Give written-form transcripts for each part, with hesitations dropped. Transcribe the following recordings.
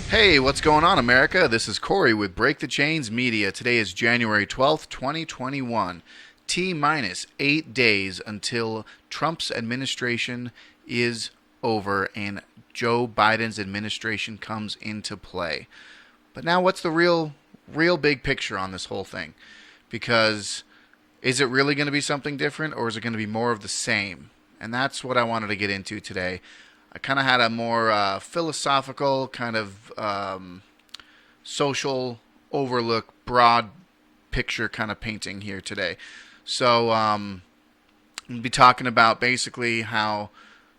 Hey, what's going on, America? This is Corey with BreakTheChainsMedia. Today is January 12th, 2021. T minus 8 days until Trump's administration is over and Joe Biden's administration comes into play. But now, what's the real big picture on this whole thing? Because is it really going to be something different, or is it going to be more of the same? And that's what I wanted to get into today. I kind of had a more philosophical, kind of social overlook, broad picture kind of painting here today. So we'll be talking about basically how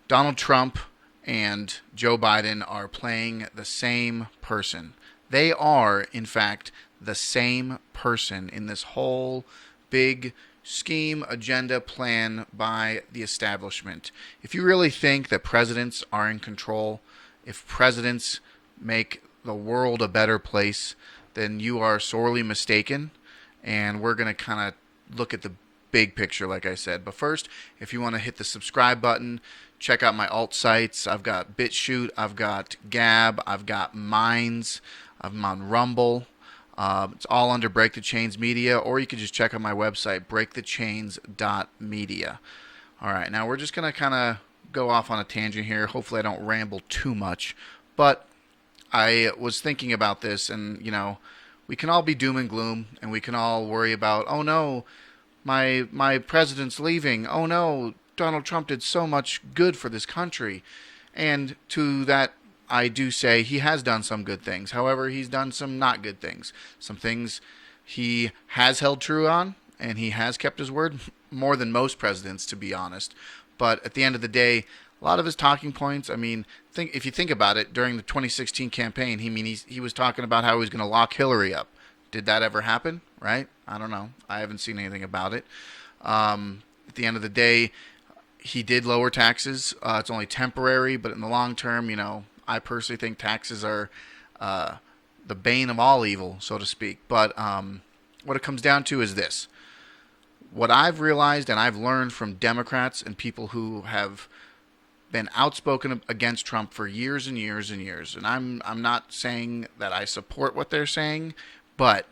Donald Trump and Joe Biden are playing the same person. They are, in fact, the same person in this whole big scheme, agenda, plan by the establishment. If you really think that presidents are in control, if presidents make the world a better place, then you are sorely mistaken. And we're going to kind of look at the big picture, like I said. But first, if you want to hit the subscribe button, check out my alt sites. I've got BitChute, I've got Gab, I've got Minds, I'm on Rumble. It's all under Break the Chains Media, or you can just check out my website, BreakTheChains.media. All right, now we're just going to kind of go off on a tangent here. Hopefully I don't ramble too much. But I was thinking about this, and, we can all be doom and gloom, and we can all worry about, oh, no, my president's leaving. Oh, no, Donald Trump did so much good for this country. And to that, I do say he has done some good things. However, he's done some not good things. Some things he has held true on, and he has kept his word more than most presidents, to be honest. But at the end of the day, a lot of his talking points, if you think about it, during the 2016 campaign, he was talking about how he was going to lock Hillary up. Did that ever happen, right? I don't know. I haven't seen anything about it. At the end of the day, he did lower taxes. It's only temporary, but in the long term, I personally think taxes are the bane of all evil, so to speak. But what it comes down to is this. What I've realized and I've learned from Democrats and people who have been outspoken against Trump for years and years and years, and I'm not saying that I support what they're saying, but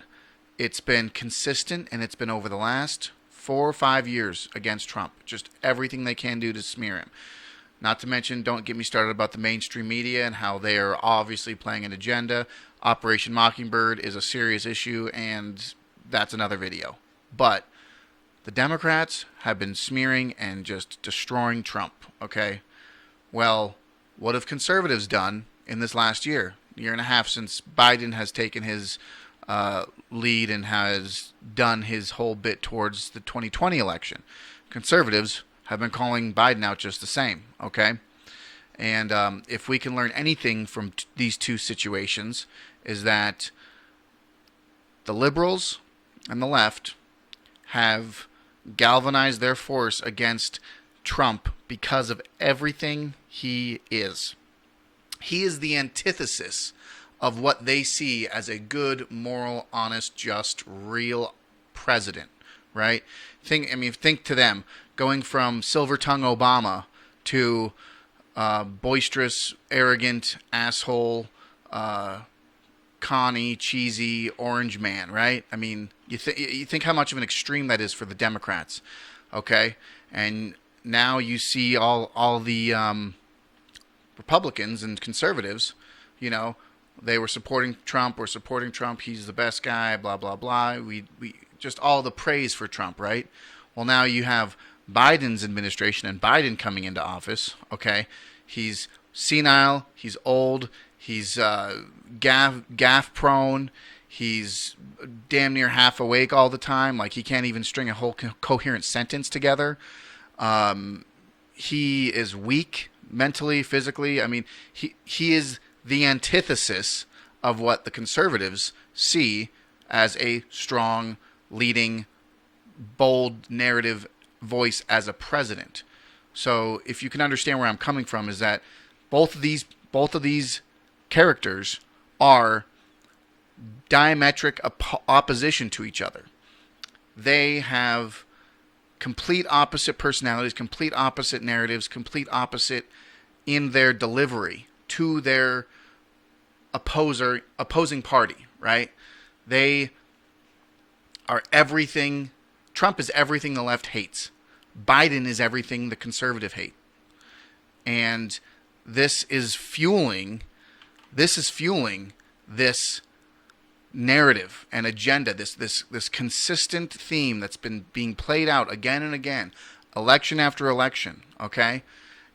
it's been consistent, and it's been over the last 4 or 5 years against Trump. Just everything they can do to smear him. Not to mention, don't get me started about the mainstream media and how they are obviously playing an agenda. Operation Mockingbird is a serious issue, and that's another video. But the Democrats have been smearing and just destroying Trump, okay? Well, what have conservatives done in this last year and a half, since Biden has taken his lead and has done his whole bit towards the 2020 election? Conservatives have been calling Biden out just the same, okay? And if we can learn anything from these two situations, is that the liberals and the left have galvanized their force against Trump because of everything he is. He is the antithesis of what they see as a good, moral, honest, just, real president, right? Think to them, going from silver-tongued Obama to boisterous, arrogant, asshole, Connie, cheesy, orange man, right? You think how much of an extreme that is for the Democrats, okay? And now you see all the Republicans and conservatives, they were supporting Trump. We're supporting Trump. He's the best guy, blah, blah, blah. We just all the praise for Trump, right? Well, now you have Biden's administration and Biden coming into office, okay? He's senile, he's old, he's gaffe prone, he's damn near half awake all the time, like he can't even string a whole coherent sentence together. He is weak mentally, physically. He is the antithesis of what the conservatives see as a strong, leading, bold narrative voice as a president. So if you can understand where I'm coming from, is that both of these characters are diametric opposition to each other. They have complete opposite personalities, complete opposite narratives, complete opposite in their delivery to their opposing party, right? They are everything. Trump is everything the left hates. Biden is everything the conservative hate. And this is fueling this narrative and agenda, this consistent theme that's been being played out again and again, election after election, okay?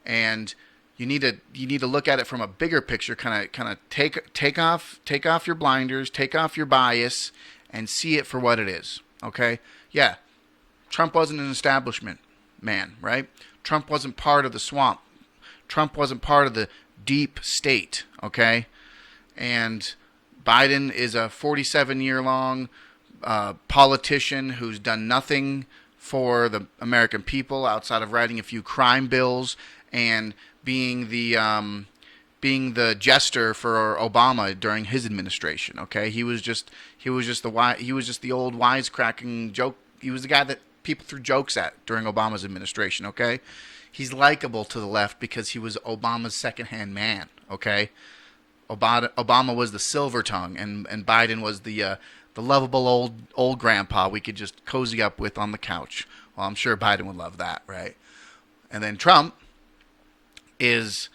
And you need to look at it from a bigger picture, kind of take off your blinders, take off your bias, and see it for what it is, okay? Yeah, Trump wasn't an establishment man, right? Trump wasn't part of the swamp. Trump wasn't part of the deep state, okay? And Biden is a 47-year-long politician who's done nothing for the American people outside of writing a few crime bills and being the jester for Obama during his administration. Okay, he was just the old wisecracking joke. He was the guy that people threw jokes at during Obama's administration. Okay, he's likable to the left because he was Obama's second-hand man. Okay. Obama was the silver tongue, and Biden was the lovable old grandpa we could just cozy up with on the couch. Well, I'm sure Biden would love that, right? And then Trump is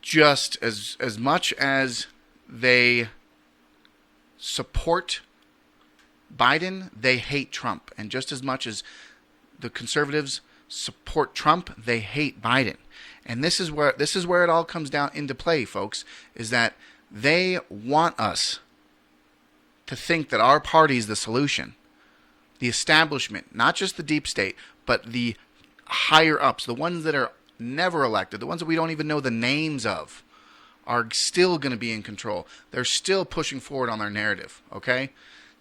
just as much as they support Biden, they hate Trump, and just as much as the conservatives support Trump, they hate Biden. And this is where it all comes down into play, folks, is that they want us to think that our party is the solution. The establishment, not just the deep state, but the higher ups, the ones that are never elected, the ones that we don't even know the names of, are still going to be in control. They're still pushing forward on their narrative, okay?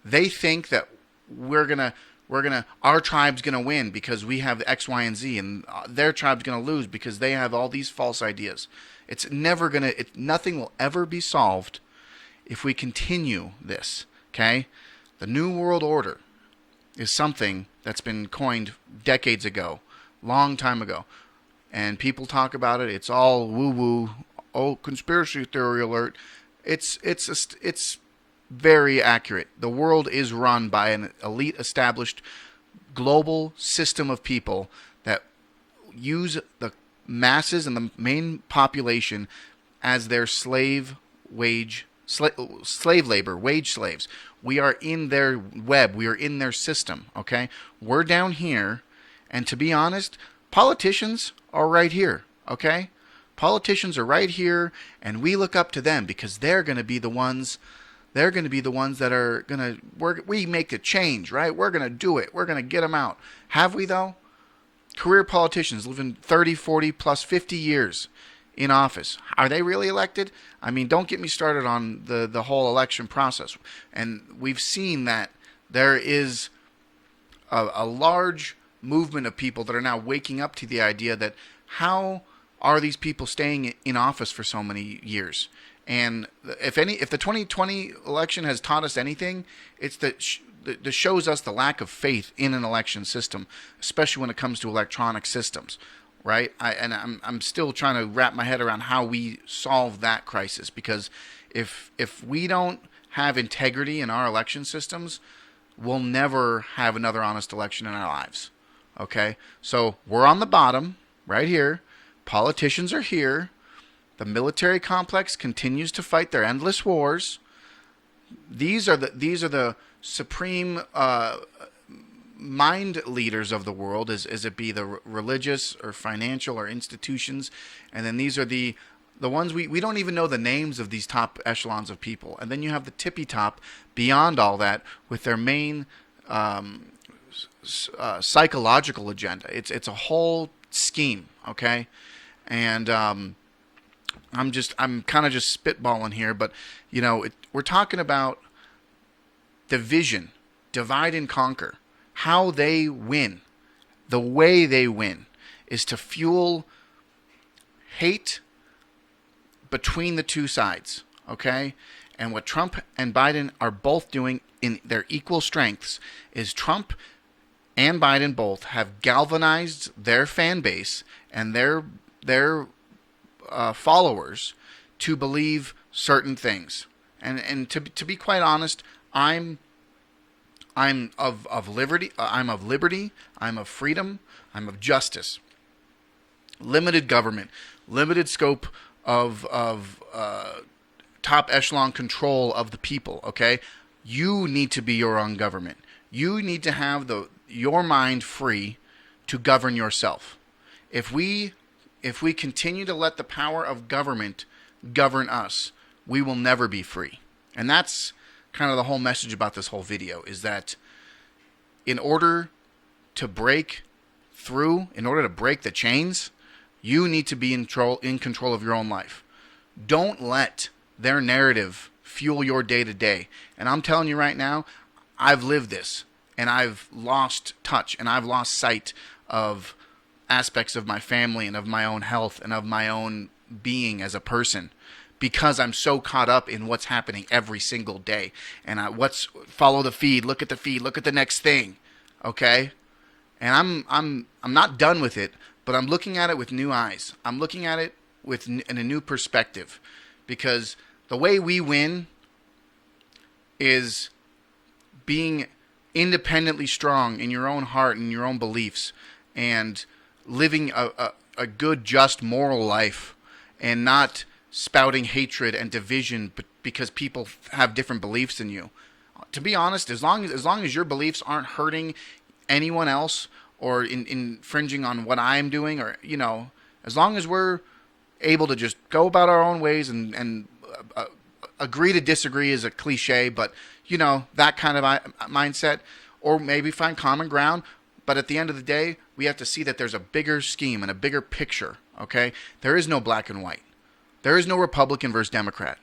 They think that our tribe's going to win because we have X, Y, and Z, and their tribe's going to lose because they have all these false ideas. Nothing will ever be solved if we continue this, okay? The New World Order is something that's been coined decades ago, long time ago. And people talk about it. It's all woo-woo. Oh, conspiracy theory alert. It's very accurate. The world is run by an elite, established, global system of people that use the masses and the main population as their slave labor, wage slaves. We are in their web. We are in their system, okay? We're down here, and to be honest, politicians are right here, okay? Politicians are right here, and we look up to them because they're going to be the ones. They're going to be the ones that are going to. We make a change, right? We're going to do it. We're going to get them out. Have we though? Career politicians living 30, 40 plus 50 years in office. Are they really elected? I mean, don't get me started on the whole election process. And we've seen that there is a large movement of people that are now waking up to the idea that how are these people staying in office for so many years? And if the 2020 election has taught us anything, it's that shows us the lack of faith in an election system, especially when it comes to electronic systems, right? I'm still trying to wrap my head around how we solve that crisis, because if we don't have integrity in our election systems, we'll never have another honest election in our lives. Okay, so we're on the bottom right here. Politicians are here. The military complex continues to fight their endless wars. These are the supreme mind leaders of the world, as it be the religious or financial or institutions, and then these are the ones we don't even know the names of these top echelons of people. And then you have the tippy top beyond all that with their main psychological agenda. It's a whole scheme, okay? And I'm kind of just spitballing here, but we're talking about division, divide and conquer. How they win, the way they win, is to fuel hate between the two sides, okay? And what Trump and Biden are both doing in their equal strengths is Trump and Biden both have galvanized their fan base and their followers to believe certain things. And to be quite honest, I'm of liberty. I'm of liberty. I'm of freedom. I'm of justice. Limited government, limited scope of top echelon control of the people. Okay, you need to be your own government. You need to have your mind free to govern yourself. If we continue to let the power of government govern us, we will never be free. And that's kind of the whole message about this whole video, is that in order to break through, in order to break the chains, you need to be in control of your own life. Don't let their narrative fuel your day-to-day. And I'm telling you right now, I've lived this, and I've lost touch, and I've lost sight of aspects of my family and of my own health and of my own being as a person, because I'm so caught up in what's happening every single day. And follow the feed, look at the next thing, okay? And I'm not done with it, but I'm looking at it with new eyes. I'm looking at it in a new perspective, because the way we win is being independently strong in your own heart and your own beliefs, and living a good, just, moral life, and not spouting hatred and division because people have different beliefs than you. To be honest, as long as your beliefs aren't hurting anyone else or infringing on what I'm doing, or as long as we're able to just go about our own ways and agree to disagree is a cliche, but that kind of mindset, or maybe find common ground. But at the end of the day, we have to see that there's a bigger scheme and a bigger picture. Okay, there is no black and white. There is no Republican versus Democrat.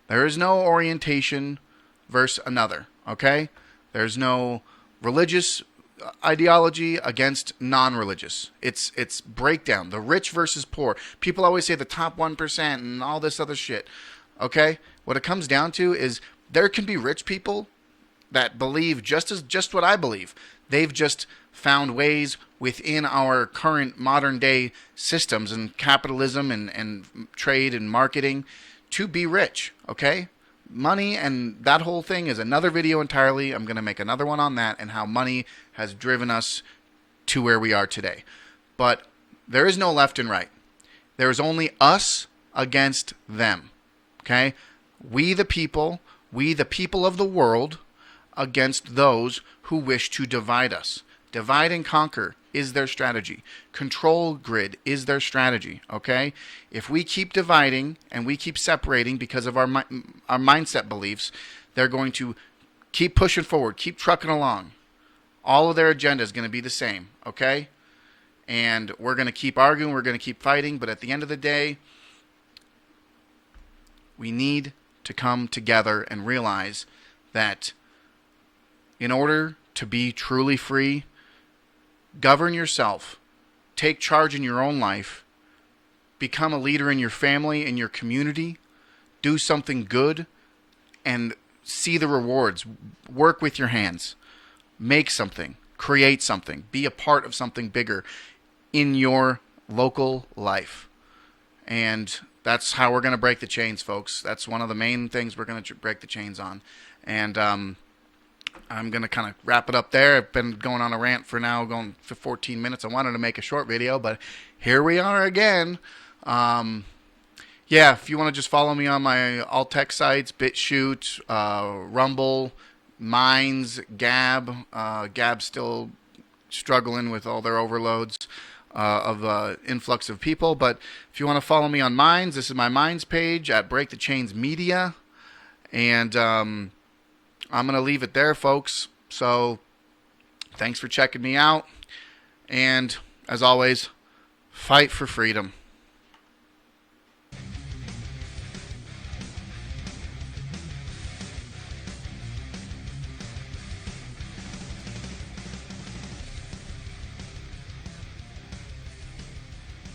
There is no orientation versus another. Okay, there's no religious ideology against non-religious. It's breakdown. The rich versus poor. People always say the top 1% and all this other shit. Okay, what it comes down to is there can be rich people that believe just what I believe. They've just found ways within our current modern day systems and capitalism and trade and marketing to be rich. Okay, money and that whole thing is another video entirely. I'm going to make another one on that and how money has driven us to where we are today. But there is no left and right. There is only us against them. Okay, we the people of the world against those who wish to divide us. Divide and conquer is their strategy. Control grid is their strategy, okay? If we keep dividing and we keep separating because of our mindset beliefs, they're going to keep pushing forward, keep trucking along. All of their agenda is going to be the same, okay? And we're going to keep arguing, we're going to keep fighting, but at the end of the day, we need to come together and realize that in order to be truly free, govern yourself, take charge in your own life, become a leader in your family, in your community, do something good, and see the rewards. Work with your hands. Make something. Create something. Be a part of something bigger in your local life. And that's how we're going to break the chains, folks. That's one of the main things we're going to break the chains on. And I'm going to kind of wrap it up there. I've been going on a rant going for 14 minutes. I wanted to make a short video, but here we are again. Yeah, if you want to just follow me on my alt-tech sites, BitChute, Rumble, Minds, Gab. Gab's still struggling with all their overloads of influx of people. But if you want to follow me on Minds, this is my Minds page at BreakTheChainsMedia. And I'm going to leave it there, folks. So thanks for checking me out. And as always, fight for freedom.